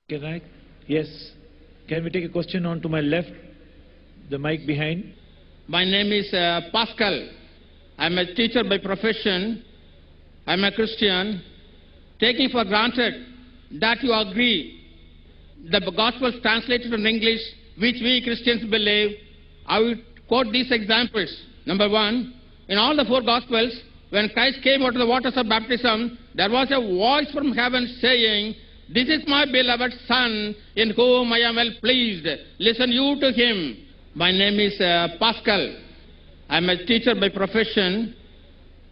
Okay, Naik? Yes. Can we take a question on to my left? The mic behind. My name is Pascal. I'm a teacher by profession. I'm a Christian. Taking for granted that you agree the Gospels translated in English, which we Christians believe, I will quote these examples. Number one, in all the four Gospels, when Christ came out of the waters of baptism, there was a voice from heaven saying, "This is my beloved Son, in whom I am well pleased. Listen you to him." My name is Pascal. I'm a teacher by profession.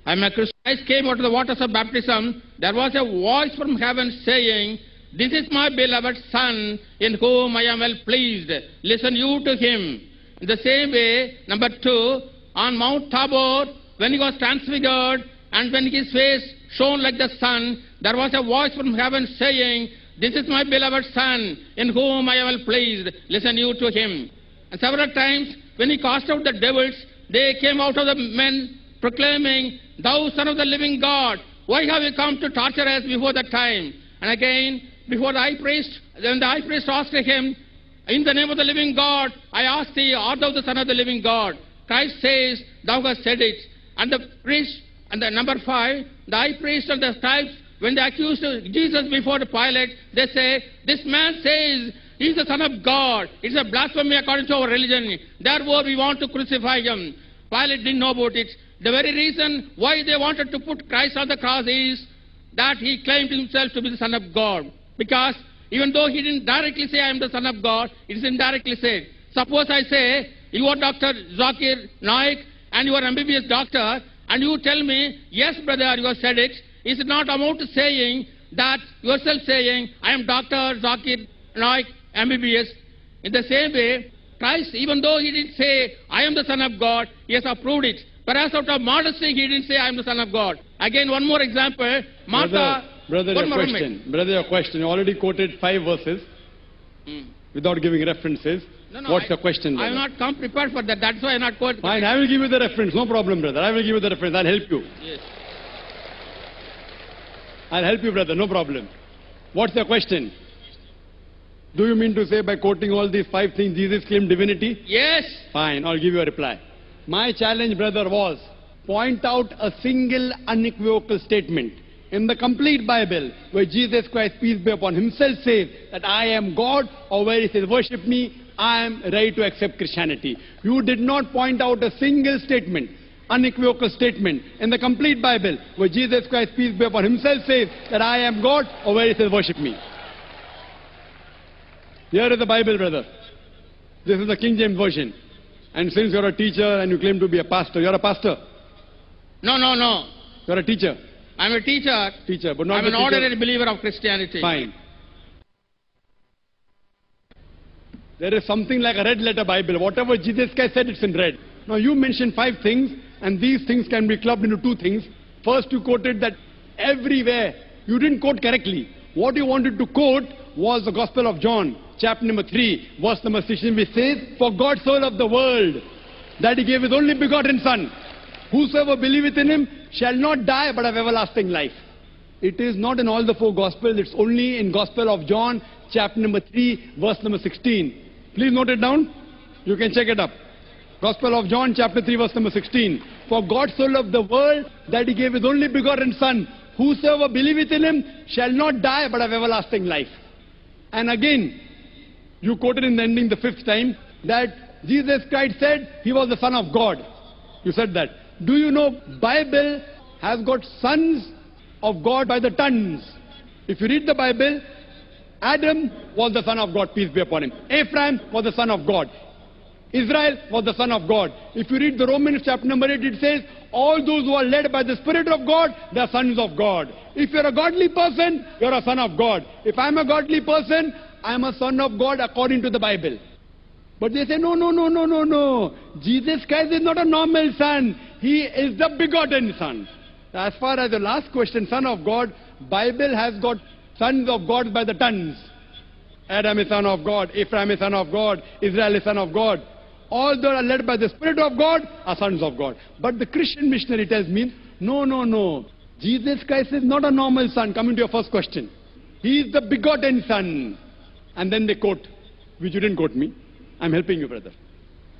I'm a Christian. Christ came out of the waters of baptism. There was a voice from heaven saying, "This is my beloved Son, in whom I am well pleased. Listen you to him." In the same way, number two, on Mount Tabor, when he was transfigured and when his face shone like the sun, there was a voice from heaven saying, "This is my beloved Son, in whom I am well pleased. Listen you to him." And several times, when he cast out the devils, they came out of the men proclaiming, "Thou Son of the living God, why have you come to torture us before the time?" And again, before the high priest, when the high priest asked him, "In the name of the living God, I ask thee, art thou the Son of the living God?" Christ says, "Thou hast said it." And the priest, and the number five, the high priest and the scribes, when they accused Jesus before the Pilate, they say, "This man says he is the Son of God. It's a blasphemy according to our religion. Therefore, we want to crucify him." Pilate didn't know about it. The very reason why they wanted to put Christ on the cross is that he claimed himself to be the Son of God. Because even though he didn't directly say, "I am the Son of God," it is indirectly said. Suppose I say, "You are Dr. Zakir, Naik, and you are MBBS doctor," and you tell me, "Yes, brother, you have said it." Is it not amount to saying that yourself saying, "I am Dr. Zakir, Naik, MBBS"? In the same way, Christ, even though he didn't say, "I am the Son of God," he has approved it. Perhaps out of modesty, he didn't say, "I am the Son of God." Again, one more example. Martha. Brother, your question. You already quoted 5 verses without giving references. No, What's your question, brother? I have not come prepared for that. That's why I am not quoting. Fine, I will give you the reference. No problem, brother. I will give you the reference. I'll help you. Yes. I'll help you, brother. No problem. What's your question? Do you mean to say by quoting all these 5 things, Jesus claimed divinity? Yes. Fine, I'll give you a reply. My challenge, brother, was point out a single unequivocal statement in the complete Bible where Jesus Christ, peace be upon him, himself says that I am God, or where he says, "Worship me, I am ready to accept Christianity." You did not point out a single statement, unequivocal statement in the complete Bible where Jesus Christ, peace be upon him, himself says that I am God, or where he says, "Worship me." Here is the Bible, brother. This is the King James Version. And since you're a teacher and you claim to be a pastor, you're a pastor. No. You're a teacher. I'm a teacher. Teacher, but not I'm an ordinary believer of Christianity. Fine. There is something like a red letter Bible. Whatever Jesus Christ said, it's in red. Now you mentioned 5 things, and these things can be clubbed into 2 things. First, you quoted that everywhere. You didn't quote correctly. What you wanted to quote was the Gospel of John, chapter number 3, verse number 16, which says, "For God so loved the world, that he gave his only begotten Son. Whosoever believeth in him shall not die, but have everlasting life." It is not in all the 4 Gospels. It's only in Gospel of John, chapter number 3, verse number 16. Please note it down. You can check it up. Gospel of John, chapter 3, verse number 16. "For God so loved the world, that he gave his only begotten Son. Whosoever believeth in him shall not die, but have everlasting life." And again, you quoted in the ending the 5th time that Jesus Christ said he was the Son of God. You said that. Do you know Bible has got sons of God by the tons? If you read the Bible, Adam was the son of God, peace be upon him. Ephraim was the son of God. Israel was the son of God. If you read the Romans chapter number 8, it says, all those who are led by the Spirit of God, they are sons of God. If you're a godly person, you're a son of God. If I'm a godly person, I'm a son of God according to the Bible. But they say, no. Jesus Christ is not a normal son. He is the begotten Son. As far as the last question, Son of God, Bible has got sons of God by the tons. Adam is son of God, Ephraim is son of God, Israel is son of God. All that are led by the Spirit of God are sons of God. But the Christian missionary tells me, no. Jesus Christ is not a normal son. Coming to your first question. He is the begotten Son. and then they quote, which you didn't quote me. I'm helping you, brother.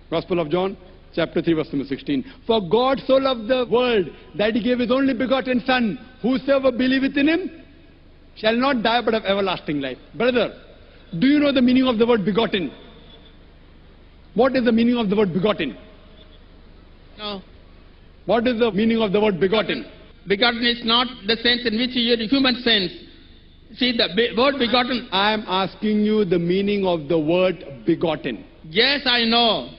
Gospel of John, chapter 3, verse number 16. For God so loved the world that he gave his only begotten Son. Whosoever believeth in him shall not die but have everlasting life. Brother, do you know the meaning of the word begotten? What is the meaning of the word begotten? No. What is the meaning of the word begotten? Begotten is not the sense in which you use human sense. See, the word begotten. I am asking you the meaning of the word begotten. Yes, I know.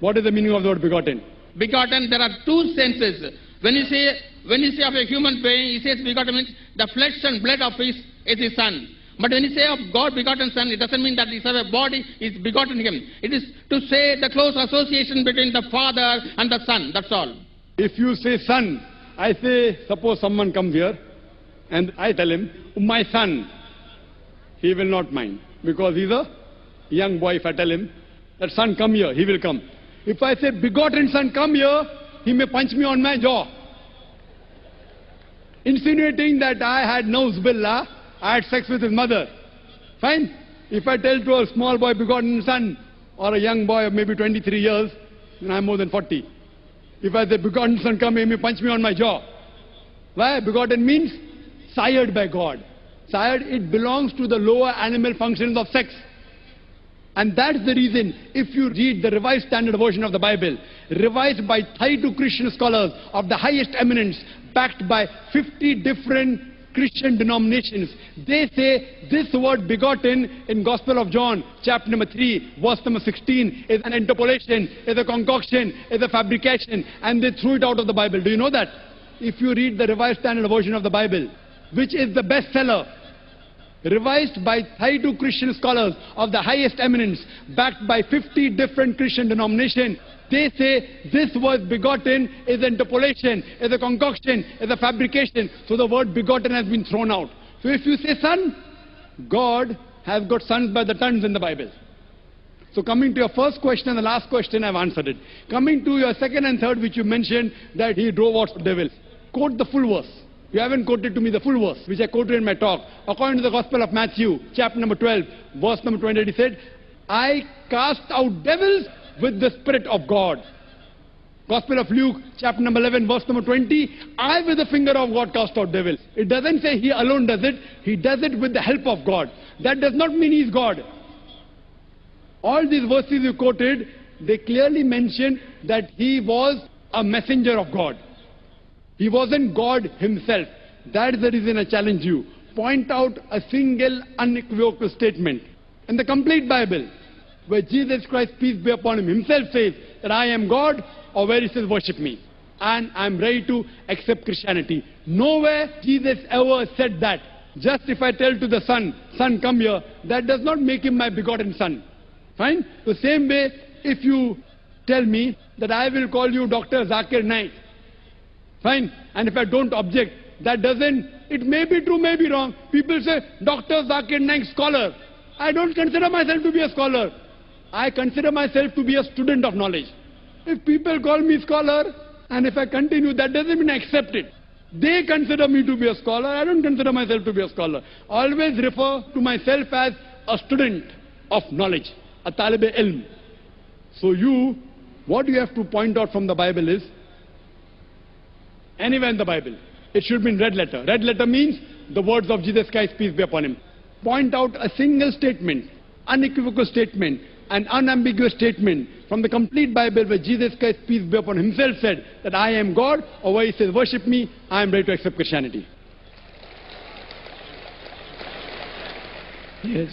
What is the meaning of the word begotten? Begotten, there are two senses. When you say of a human being, he says begotten means the flesh and blood of his son. But when you say of God begotten Son, it doesn't mean that he has a body, is begotten him. It is to say the close association between the Father and the Son. That's all. If you say son, I say, suppose someone comes here and I tell him, my son, he will not mind because he's a young boy. If I tell him that son, come here, he will come. If I say begotten Son, come here, he may punch me on my jaw, insinuating that I had nose-billah, I had sex with his mother. Fine. If I tell to a small boy begotten son, or a young boy of maybe 23 years, then I'm more than 40. If I say begotten Son, come here, he may punch me on my jaw. Why? Begotten means sired by God. Sired, it belongs to the lower animal functions of sex. And that's the reason, if you read the Revised Standard Version of the Bible, revised by 32 Christian scholars of the highest eminence, backed by 50 different Christian denominations, they say this word begotten in Gospel of John, chapter number 3, verse number 16, is an interpolation, is a concoction, is a fabrication, and they threw it out of the Bible. Do you know that? If you read the Revised Standard Version of the Bible, which is the bestseller, revised by 32 Christian scholars of the highest eminence, backed by 50 different Christian denominations, they say this word begotten is an interpolation, is a concoction, is a fabrication. So the word begotten has been thrown out. So if you say son, God has got sons by the tons in the Bible. So coming to your first question and the last question, I've answered it. Coming to your second and third, which you mentioned, that he drove out devils. Quote the full verse. You haven't quoted to me the full verse, which I quoted in my talk. According to the Gospel of Matthew, chapter number 12, verse number 28, he said, I cast out devils with the Spirit of God. Gospel of Luke, chapter number 11, verse number 20, I with the finger of God cast out devils. It doesn't say he alone does it, he does it with the help of God. That does not mean he's God. All these verses you quoted, they clearly mention that he was a messenger of God. He wasn't God himself. That is the reason I challenge you. Point out a single unequivocal statement in the complete Bible where Jesus Christ, peace be upon him, himself says that I am God, or where he says worship me. And I'm ready to accept Christianity. Nowhere Jesus ever said that. Just if I tell to the son, son come here, that does not make him my begotten son. Fine? The same way, if you tell me that I will call you Dr. Zakir Naik, fine, and if I don't object, that doesn't, it may be true, may be wrong. People say, Dr. Zakir Naik, scholar. I don't consider myself to be a scholar. I consider myself to be a student of knowledge. If people call me scholar, and if I continue, that doesn't mean I accept it. They consider me to be a scholar, I don't consider myself to be a scholar. Always refer to myself as a student of knowledge, a talib ilm. So you, what you have to point out from the Bible is, anywhere in the Bible, it should be in red letter. Red letter means the words of Jesus Christ, peace be upon him. Point out a single statement, unequivocal statement, an unambiguous statement from the complete Bible where Jesus Christ, peace be upon him, himself said that I am God, or where he says worship me, I am ready to accept Christianity. Yes.